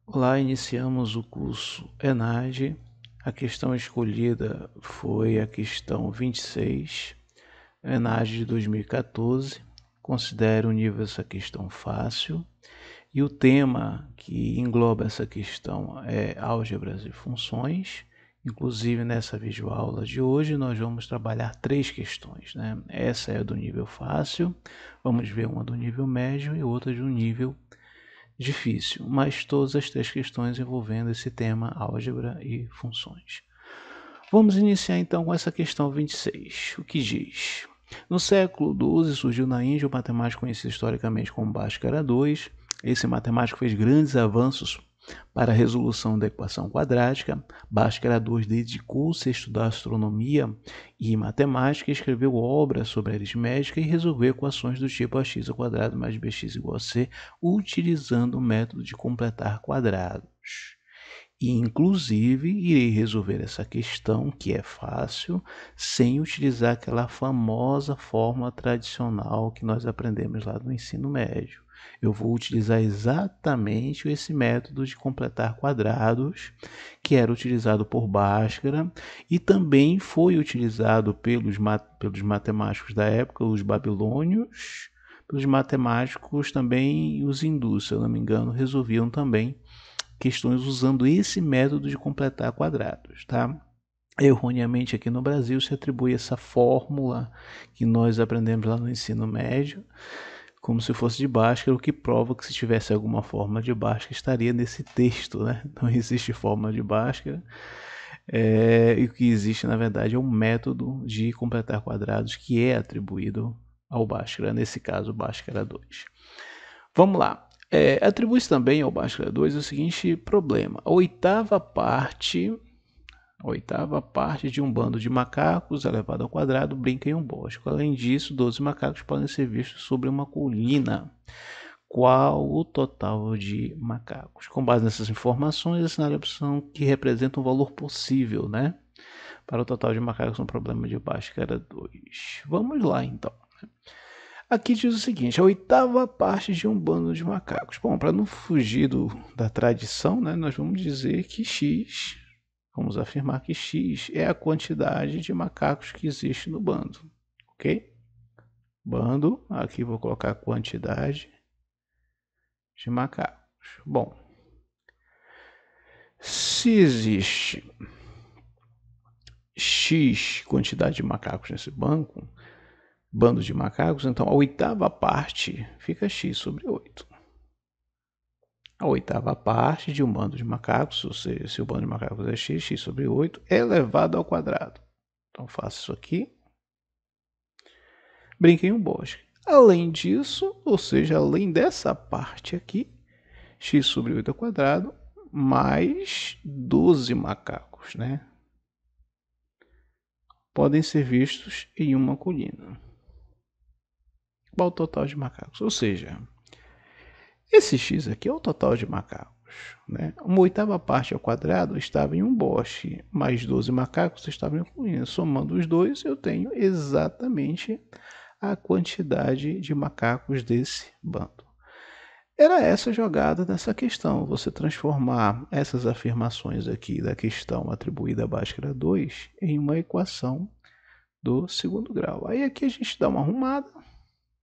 Olá, iniciamos o curso ENAD. A questão escolhida foi a questão 26, ENAD de 2014. Considero o nível dessa questão fácil. E o tema que engloba essa questão é álgebras e funções. Inclusive, nessa videoaula de hoje, nós vamos trabalhar 3 questões, né? Essa é do nível fácil, vamos ver uma do nível médio e outra de um nível difícil, mas todas as 3 questões envolvendo esse tema álgebra e funções. Vamos iniciar então com essa questão 26. O que diz? No século XII surgiu na Índia um matemático conhecido historicamente como Bhaskara II. Esse matemático fez grandes avanços para a resolução da equação quadrática. Bhaskara II dedicou-se a estudar astronomia e matemática, escreveu obras sobre aritmética e resolveu equações do tipo ax² mais bx igual a c, utilizando o método de completar quadrados. E, inclusive, irei resolver essa questão, que é fácil, sem utilizar aquela famosa fórmula tradicional que nós aprendemos lá no ensino médio. Eu vou utilizar exatamente esse método de completar quadrados, que era utilizado por Bhaskara e também foi utilizado pelos matemáticos da época, os babilônios, pelos matemáticos também, os hindus, se eu não me engano, resolviam também questões usando esse método de completar quadrados, tá? Erroneamente aqui no Brasil se atribui essa fórmula que nós aprendemos lá no ensino médio, como se fosse de Bhaskara, o que prova que se tivesse alguma fórmula de Bhaskara estaria nesse texto, né? Não existe fórmula de Bhaskara. E o que existe, na verdade, é um método de completar quadrados que é atribuído ao Bhaskara, nesse caso, Bhaskara 2. Vamos lá. Atribui-se também ao Bhaskara 2 o seguinte problema. A oitava parte de um bando de macacos elevado ao quadrado brinca em um bosque. Além disso, 12 macacos podem ser vistos sobre uma colina. Qual o total de macacos? Com base nessas informações, assinale a opção que representa um valor possível, né? Para o total de macacos no problema de Bhaskara 2. Vamos lá, então. Aqui diz o seguinte, a oitava parte de um bando de macacos. Bom, para não fugir da tradição, né, nós vamos dizer que x, vamos afirmar que x é a quantidade de macacos que existe no bando, ok? Bando, aqui vou colocar a quantidade de macacos. Bom, se existe x quantidade de macacos nesse bando de macacos, então a oitava parte fica x sobre 8. A oitava parte de um bando de macacos, ou seja, se o bando de macacos é x sobre 8, elevado ao quadrado. Então faço isso aqui. Brinquei em um bosque. Além disso, ou seja, além dessa parte aqui, x sobre 8 ao quadrado, mais 12 macacos, né? Podem ser vistos em uma colina. Qual o total de macacos? Ou seja, esse x aqui é o total de macacos. Né? Uma oitava parte ao quadrado estava em um bosque, mais 12 macacos estavam em uma colina. Somando os dois, eu tenho exatamente a quantidade de macacos desse bando. Era essa a jogada dessa questão, você transformar essas afirmações aqui da questão atribuída a Bhaskara 2 em uma equação do segundo grau. Aí aqui a gente dá uma arrumada,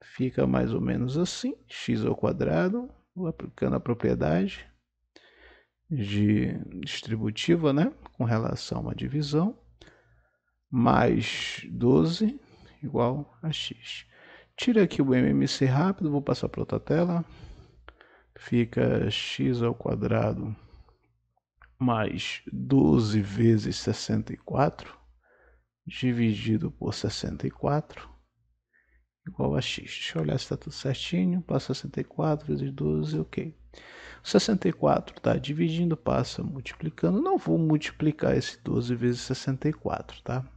fica mais ou menos assim, x ao quadrado, vou aplicando a propriedade de distributiva, né, com relação à divisão, mais 12 igual a x. Tira aqui o MMC rápido, vou passar para outra tela. Fica x ao quadrado mais 12 vezes 64 dividido por 64 igual a x. Deixa eu olhar se está tudo certinho. Passa 64 vezes 12, ok. 64 está dividindo, passa multiplicando. Não vou multiplicar esse 12 vezes 64, tá?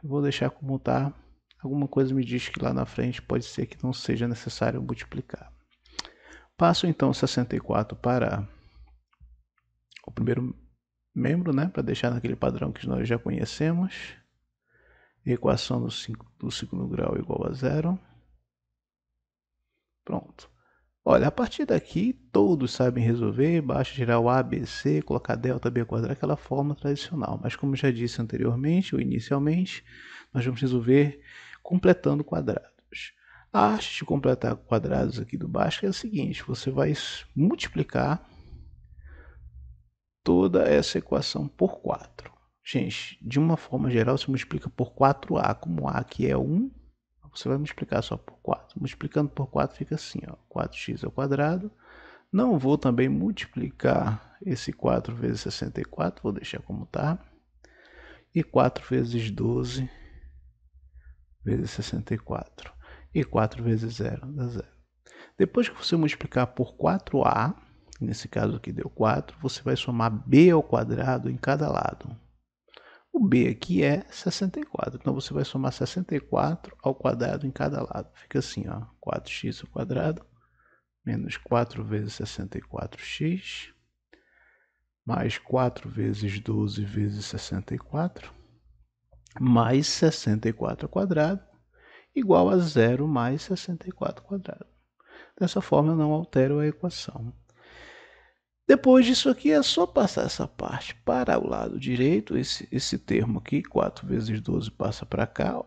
Vou deixar como está. Alguma coisa me diz que lá na frente pode ser que não seja necessário multiplicar. Passo então 64 para o primeiro membro, né? Para deixar naquele padrão que nós já conhecemos. Equação do segundo grau igual a zero. Pronto. Olha, a partir daqui todos sabem resolver, basta tirar o A, B, C, colocar delta B quadrado, aquela forma tradicional. Mas como já disse anteriormente ou inicialmente, nós vamos resolver completando quadrados. A arte de completar quadrados aqui do Bhaskara é a seguinte: você vai multiplicar toda essa equação por 4. Gente, de uma forma geral, você multiplica por 4A, como A aqui é 1, você vai multiplicar só por 4. Multiplicando por 4 fica assim, ó, 4x ao quadrado. Não vou também multiplicar esse 4 vezes 64, vou deixar como está. E 4 vezes 12 vezes 64. E 4 vezes 0 dá 0. Depois que você multiplicar por 4A, nesse caso aqui deu 4, você vai somar b ao quadrado em cada lado. O b aqui é 64, então você vai somar 64 ao quadrado em cada lado. Fica assim, ó, 4x ao quadrado menos 4 vezes 64x mais 4 vezes 12 vezes 64 mais 64 ao quadrado igual a 0 mais 64 ao quadrado. Dessa forma eu não altero a equação. Depois disso aqui é só passar essa parte para o lado direito, esse termo aqui, 4 vezes 12 passa para cá, ó.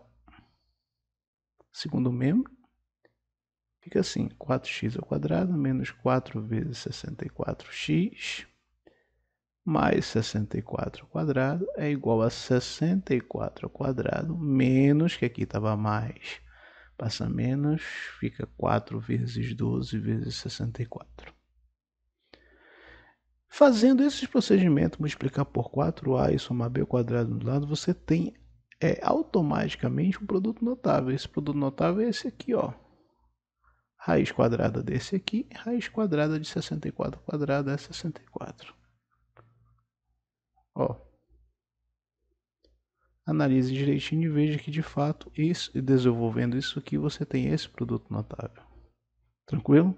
Segundo membro, fica assim, 4x ao quadrado menos 4 vezes 64x mais 64 ao quadrado é igual a 64 ao quadrado menos, que aqui estava mais, passa menos, fica 4 vezes 12 vezes 64. Fazendo esses procedimentos, multiplicar por 4a e somar b ao quadrado do lado, você tem automaticamente um produto notável. Esse produto notável é esse aqui, ó. Raiz quadrada desse aqui, raiz quadrada de 64 ao quadrado é 64. Ó. Analise direitinho e veja que de fato, desenvolvendo isso aqui, você tem esse produto notável. Tranquilo?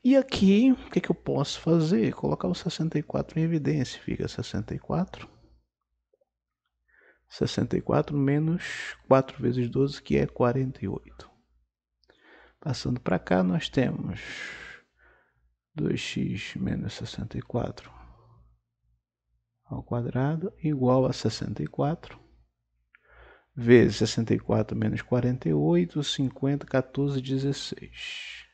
E aqui, o que eu posso fazer? Colocar o 64 em evidência. Fica 64 menos 4 vezes 12, que é 48. Passando para cá, nós temos 2x menos 64 ao quadrado igual a 64 vezes 64 menos 48, 50, 14, 16.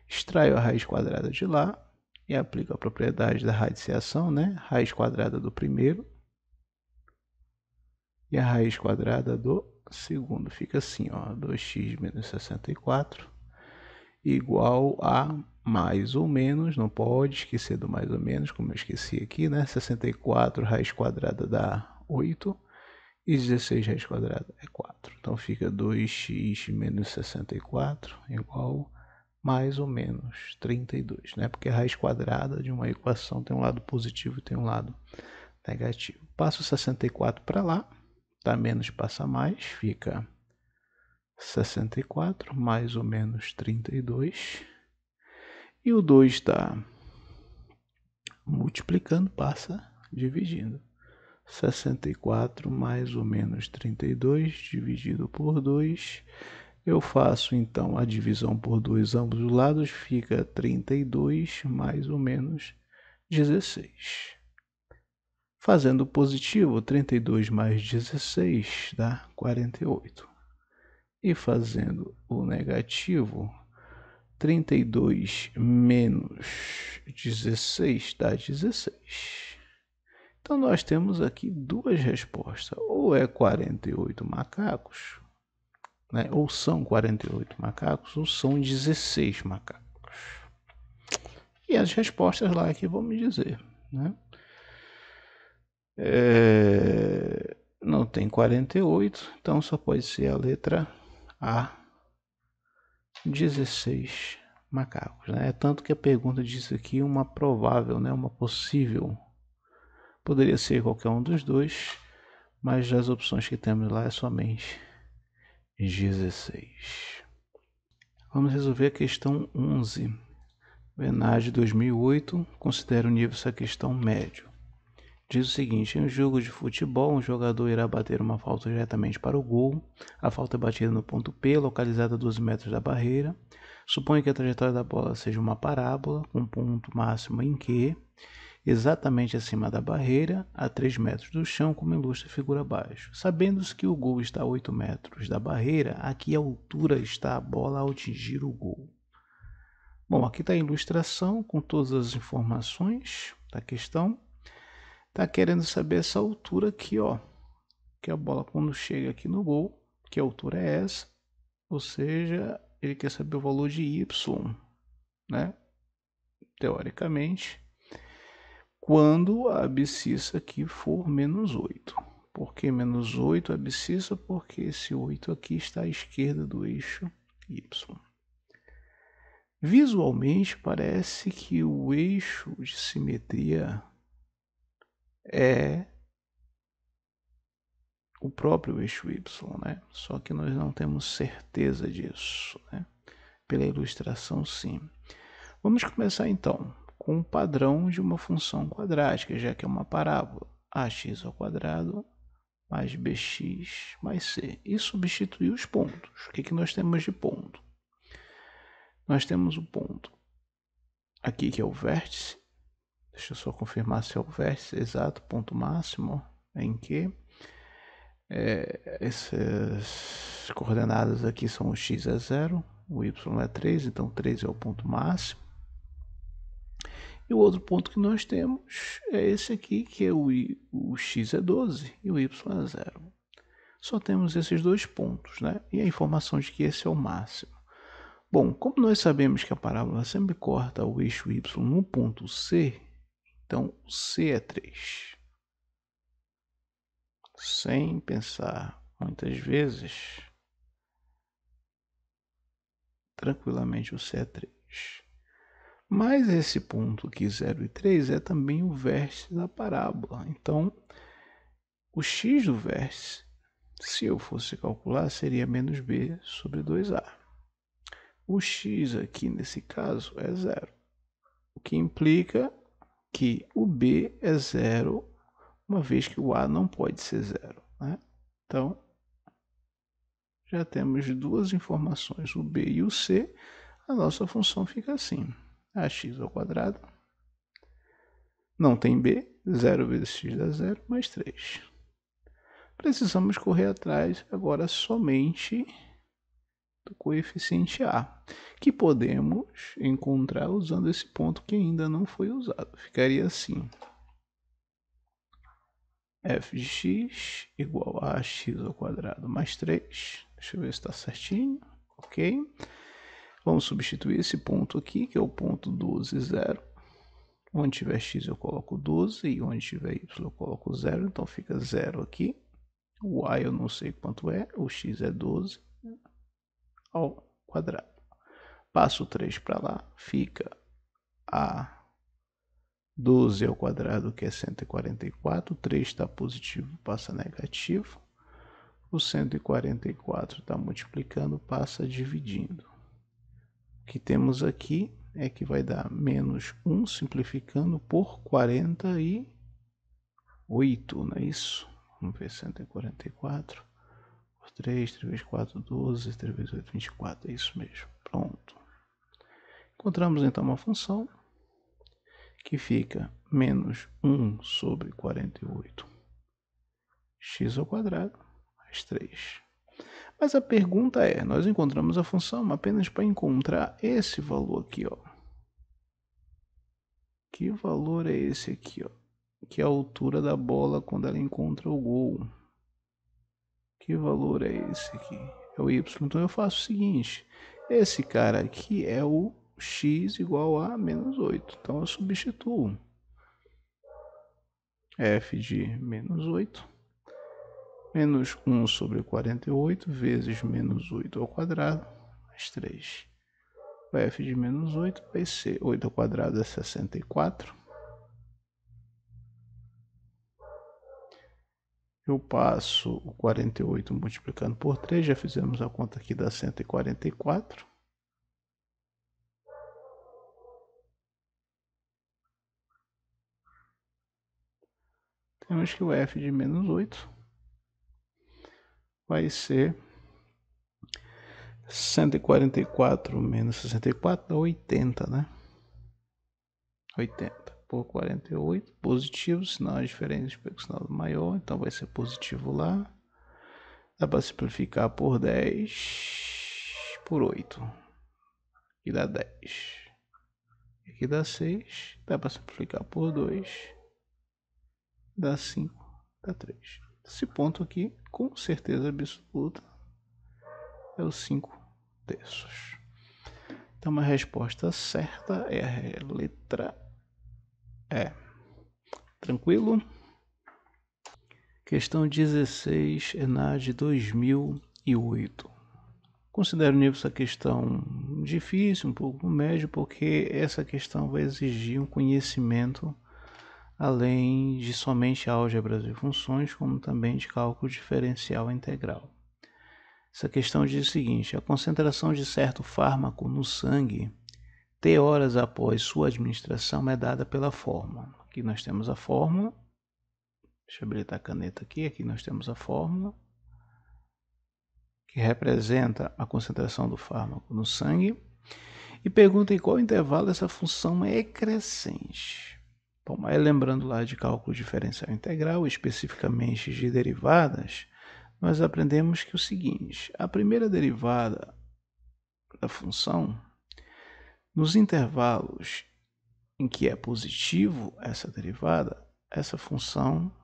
Extraio a raiz quadrada de lá e aplico a propriedade da radiciação, né? Raiz quadrada do primeiro e a raiz quadrada do segundo. Fica assim, ó, 2x menos 64 igual a mais ou menos, não pode esquecer do mais ou menos, como eu esqueci aqui, né? 64 raiz quadrada dá 8 e 16 raiz quadrada é 4. Então fica 2x menos 64 igual mais ou menos 32, né? Porque a raiz quadrada de uma equação tem um lado positivo e tem um lado negativo. Passo 64 para lá, tá? Menos passa mais, fica 64 mais ou menos 32. E o 2 está multiplicando, passa dividindo. 64 mais ou menos 32 dividido por 2. Eu faço então a divisão por 2 ambos os lados, fica 32 mais ou menos 16. Fazendo positivo, 32 mais 16 dá 48. E fazendo o negativo, 32 menos 16 dá 16. Então nós temos aqui duas respostas. Ou é 48 macacos, né? Ou são 48 macacos, ou são 16 macacos. E as respostas lá que vão me dizer, né? Não tem 48, então só pode ser a letra A, 16 macacos, né? Tanto que a pergunta diz aqui uma provável, né? Uma possível. Poderia ser qualquer um dos dois, mas as opções que temos lá é somente 16. Vamos resolver a questão 11. Benage 2008 considera o nível dessa questão médio. Diz o seguinte: em um jogo de futebol, um jogador irá bater uma falta diretamente para o gol. A falta é batida no ponto P, localizado a 12 metros da barreira. Suponha que a trajetória da bola seja uma parábola com ponto máximo em Q, exatamente acima da barreira, a 3 metros do chão, como ilustra a figura abaixo. Sabendo-se que o gol está a 8 metros da barreira, a que altura está a bola ao atingir o gol? Bom, aqui está a ilustração com todas as informações da questão. Está querendo saber essa altura aqui, ó, que a bola quando chega aqui no gol, que altura é essa? Ou seja, ele quer saber o valor de y, né? Teoricamente, quando a abscissa aqui for menos 8. Por que menos 8 a abscissa? Porque esse 8 aqui está à esquerda do eixo y. Visualmente, parece que o eixo de simetria é o próprio eixo y, né? Só que nós não temos certeza disso, né? Pela ilustração, sim. Vamos começar então com o padrão de uma função quadrática, já que é uma parábola. Ax ao quadrado mais bx mais c. E substituir os pontos. O que nós temos de ponto? Nós temos o ponto aqui que é o vértice. Deixa eu só confirmar se é o vértice exato, ponto máximo, em que essas coordenadas aqui são o x é 0, o y é 3, então 3 é o ponto máximo. E o outro ponto que nós temos é esse aqui, que é o x é 12 e o y é 0. Só temos esses dois pontos, né? E a informação de que esse é o máximo. Bom, como nós sabemos que a parábola sempre corta o eixo y no ponto C, então o C é 3. Sem pensar muitas vezes, tranquilamente o C é 3. Mas esse ponto aqui, 0 e 3, é também o vértice da parábola. Então, o x do vértice, se eu fosse calcular, seria menos b sobre 2a. O x aqui, nesse caso, é 0. O que implica que o b é 0, uma vez que o a não pode ser 0, né? Então, já temos duas informações, o b e o c. A nossa função fica assim. Ax ao quadrado não tem b, 0 vezes x dá 0, mais 3. Precisamos correr atrás agora somente do coeficiente a, que podemos encontrar usando esse ponto que ainda não foi usado. Ficaria assim: f de x igual a x ao quadrado mais 3. Deixa eu ver se está certinho. Ok. Vamos substituir esse ponto aqui, que é o ponto 12, 0. Onde tiver x eu coloco 12 e onde tiver y eu coloco 0. Então fica 0 aqui. O a eu não sei quanto é, o x é 12 ao quadrado. Passo 3 para lá, fica a 12 ao quadrado, que é 144. 3 está positivo, passa negativo. O 144 está multiplicando, passa dividindo. O que temos aqui é que vai dar menos 1 simplificando por 48, não é isso? Vamos ver, 144 por 3, 3 vezes 4, 12, 3 vezes 8, 24, é isso mesmo. Pronto. Encontramos então uma função que fica menos 1 sobre 48 x ao quadrado mais 3. Mas a pergunta é, nós encontramos a função apenas para encontrar esse valor aqui, ó. Que valor é esse aqui, ó? Que é a altura da bola quando ela encontra o gol. Que valor é esse aqui? É o y. Então eu faço o seguinte, esse cara aqui é o x igual a menos 8. Então eu substituo f de menos 8, menos 1 sobre 48, vezes menos 8 ao quadrado, mais 3. O f de menos 8 vai ser 8 ao quadrado é 64. Eu passo o 48 multiplicando por 3, já fizemos a conta aqui, dá 144. Temos que o f de menos 8 vai ser 144 menos 64 dá 80, né? 80 por 48, positivo, sinal é diferente pelo sinal maior, então vai ser positivo lá. Dá para simplificar por 10 por 8, que dá 10. Aqui dá 6, dá para simplificar por 2, dá 5, dá 3. Esse ponto aqui, com certeza absoluta, é o 5 terços. Então a resposta certa é a letra E. Tranquilo? Questão 16, ENAD 2008. Considero nível essa questão difícil, um pouco médio, porque essa questão vai exigir um conhecimento além de somente álgebras e funções, como também de cálculo diferencial integral. Essa questão diz o seguinte: a concentração de certo fármaco no sangue, T horas após sua administração, é dada pela fórmula. Aqui nós temos a fórmula. Deixa eu habilitar a caneta aqui. Aqui nós temos a fórmula que representa a concentração do fármaco no sangue. E pergunta em qual intervalo essa função é crescente. Bom, aí lembrando lá de cálculo diferencial integral, especificamente de derivadas, nós aprendemos que o seguinte: a primeira derivada da função, nos intervalos em que é positivo essa derivada, essa função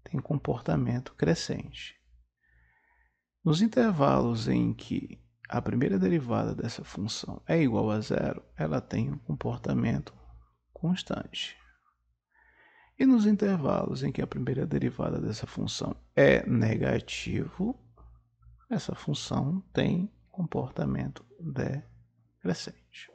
tem comportamento crescente. Nos intervalos em que a primeira derivada dessa função é igual a zero, ela tem um comportamento constante. E nos intervalos em que a primeira derivada dessa função é negativo, essa função tem comportamento decrescente.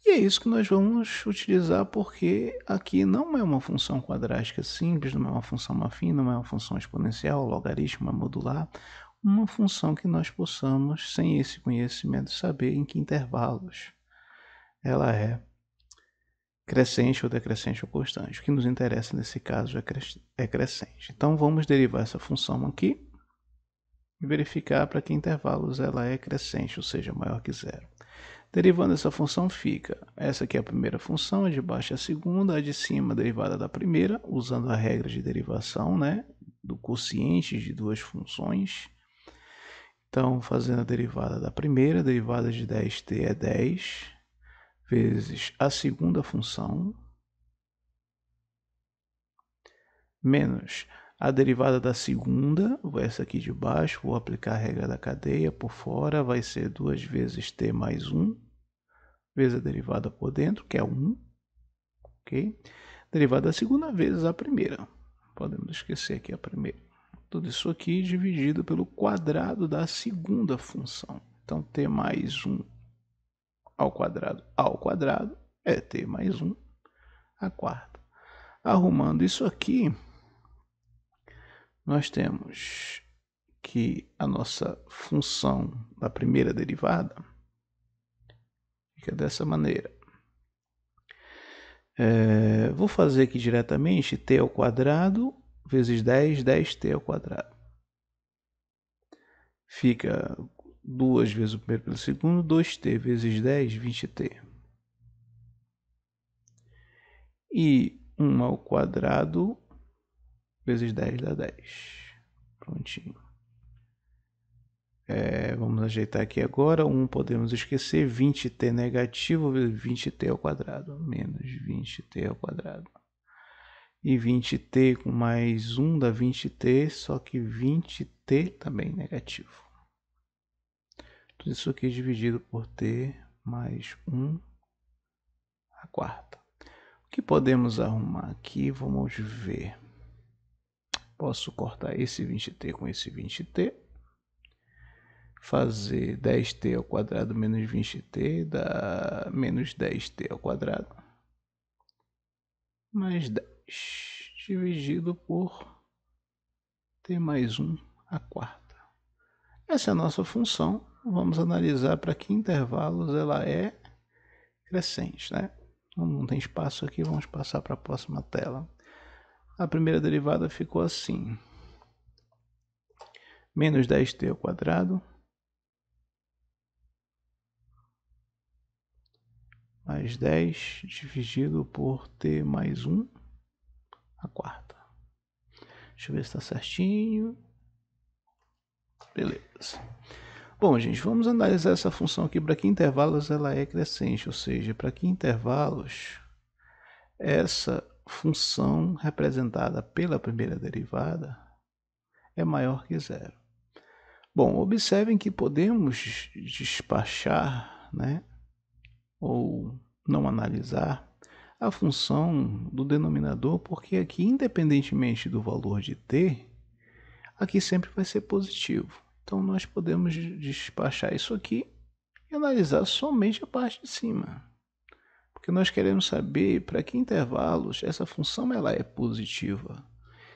E é isso que nós vamos utilizar, porque aqui não é uma função quadrática simples, não é uma função afim, não é uma função exponencial, logaritmo, modular, uma função que nós possamos, sem esse conhecimento, saber em que intervalos ela é crescente ou decrescente ou constante. O que nos interessa nesse caso é crescente. Então vamos derivar essa função aqui e verificar para que intervalos ela é crescente, ou seja, maior que zero. Derivando essa função fica, essa aqui é a primeira função, a de baixo é a segunda, a de cima a derivada da primeira, usando a regra de derivação, né, do quociente de duas funções. Então, fazendo a derivada da primeira, a derivada de 10t é 10, vezes a segunda função, menos a derivada da segunda, essa aqui de baixo, vou aplicar a regra da cadeia por fora, vai ser 2 vezes t mais 1, vezes a derivada por dentro, que é 1, ok? Derivada da segunda vezes a primeira, podemos esquecer aqui a primeira. Tudo isso aqui dividido pelo quadrado da segunda função. Então, t mais 1 ao quadrado é t mais 1 à quarta. Arrumando isso aqui, nós temos que a nossa função da primeira derivada fica dessa maneira. Vou fazer aqui diretamente t ao quadrado vezes 10, 10t ao quadrado. Fica 2 vezes o primeiro pelo segundo, 2t vezes 10, 20t. E 1 ao quadrado vezes 10 dá 10. Prontinho. Vamos ajeitar aqui agora. 1 podemos esquecer. 20t negativo vezes 20t ao quadrado. Menos 20t ao quadrado. E 20t com mais 1 dá 20t, só que 20t também negativo. Tudo isso aqui dividido por t mais 1 à quarta. O que podemos arrumar aqui? Vamos ver. Posso cortar esse 20t com esse 20t. Fazer 10t ao quadrado menos 20t dá menos 10t ao quadrado. Mais 10 dividido por t mais 1 à quarta. Essa é a nossa função. Vamos analisar para que intervalos ela é crescente, né? Não tem espaço aqui, vamos passar para a próxima tela. A primeira derivada ficou assim. Menos 10t ao quadrado mais 10 dividido por t mais 1 a quarta. Deixa eu ver se está certinho. Beleza. Bom, gente, vamos analisar essa função aqui. Para que intervalos ela é crescente, ou seja, para que intervalos essa função representada pela primeira derivada é maior que zero. Bom, observem que podemos despachar, né, ou não analisar a função do denominador, porque aqui, independentemente do valor de t, aqui sempre vai ser positivo. Então, nós podemos despachar isso aqui e analisar somente a parte de cima. Porque nós queremos saber para que intervalos essa função ela é positiva.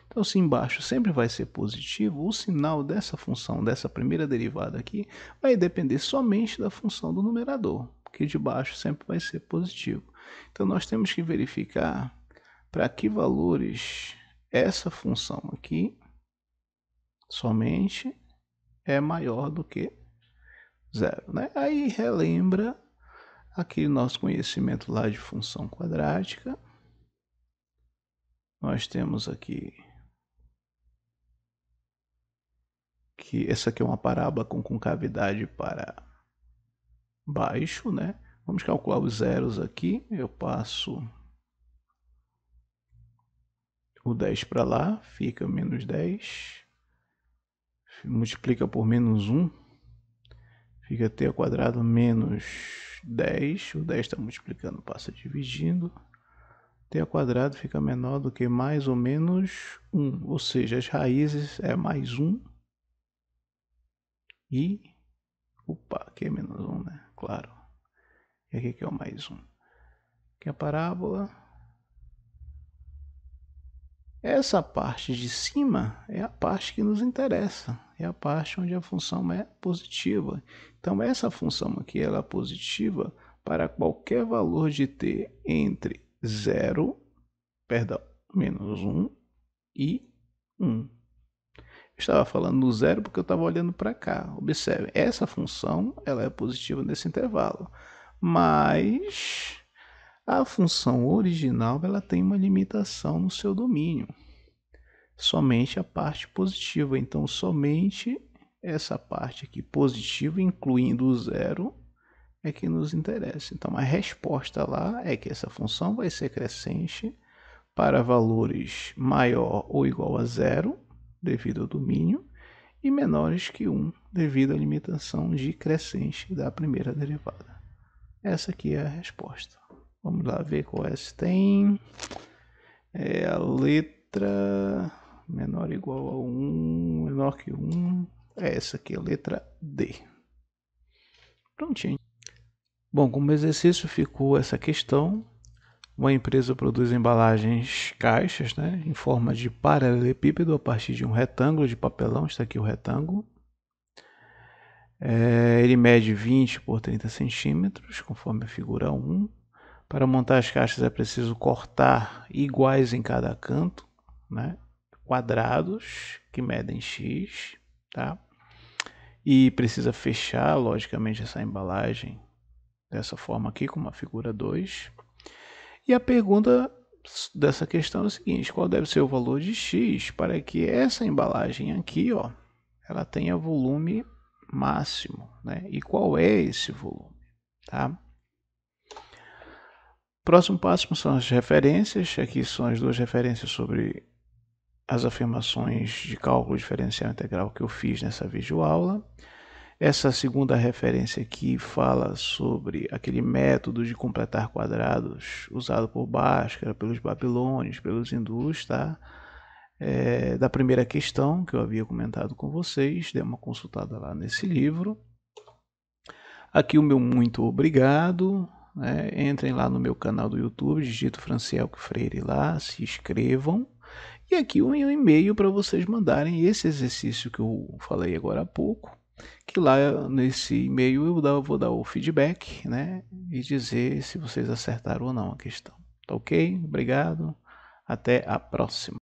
Então, se embaixo sempre vai ser positivo, o sinal dessa função, dessa primeira derivada aqui, vai depender somente da função do numerador, porque de baixo sempre vai ser positivo. Então, nós temos que verificar para que valores essa função aqui somente é maior do que zero, né? Aí relembra aquele nosso conhecimento lá de função quadrática. Nós temos aqui que essa aqui é uma parábola com concavidade para baixo, né? Vamos calcular os zeros aqui. Eu passo o 10 para lá, fica menos 10. Multiplica por menos 1, fica t ao quadrado menos 10. O 10 está multiplicando, passa dividindo. T ao quadrado fica menor do que mais ou menos 1, ou seja, as raízes é mais 1 e... Opa, aqui é menos 1, né? Claro. E aqui que é o mais 1. Aqui é a parábola. Essa parte de cima é a parte que nos interessa. É a parte onde a função é positiva. Então, essa função aqui ela é positiva para qualquer valor de t entre menos 1 e 1. Eu estava falando no zero porque eu estava olhando para cá. Observe, essa função ela é positiva nesse intervalo, mas a função original ela tem uma limitação no seu domínio. Somente a parte positiva. Então, somente essa parte aqui positiva, incluindo o zero, é que nos interessa. Então, a resposta lá é que essa função vai ser crescente para valores maior ou igual a zero, devido ao domínio, e menores que 1, devido à limitação de crescente da primeira derivada. Essa aqui é a resposta. Vamos lá ver qual é se tem. É a letra menor ou igual a 1, menor que 1. É essa aqui, a letra D. Prontinho. Bom, como exercício ficou essa questão. Uma empresa produz embalagens, caixas, né, em forma de paralelepípedo a partir de um retângulo de papelão. Está aqui o retângulo. Ele mede 20 por 30 centímetros, conforme a figura 1. Para montar as caixas é preciso cortar iguais em cada canto, né, quadrados que medem x, tá? E precisa fechar, logicamente, essa embalagem dessa forma aqui, como a figura 2. E a pergunta dessa questão é o seguinte: qual deve ser o valor de x para que essa embalagem aqui, ó, ela tenha volume máximo, né? E qual é esse volume, tá? Próximo passo são as referências. Aqui são as duas referências sobre as afirmações de cálculo diferencial integral que eu fiz nessa videoaula. Essa segunda referência aqui fala sobre aquele método de completar quadrados usado por Bhaskara, pelos babilônios, pelos hindus, tá? Da primeira questão que eu havia comentado com vocês, dê uma consultada lá nesse livro. Aqui o meu muito obrigado, né? Entrem lá no meu canal do YouTube, digito Francielco Freire lá, se inscrevam. E aqui um e-mail para vocês mandarem esse exercício que eu falei agora há pouco, que lá nesse e-mail eu vou dar o feedback, né, e dizer se vocês acertaram ou não a questão. Tá ok? Obrigado. Até a próxima.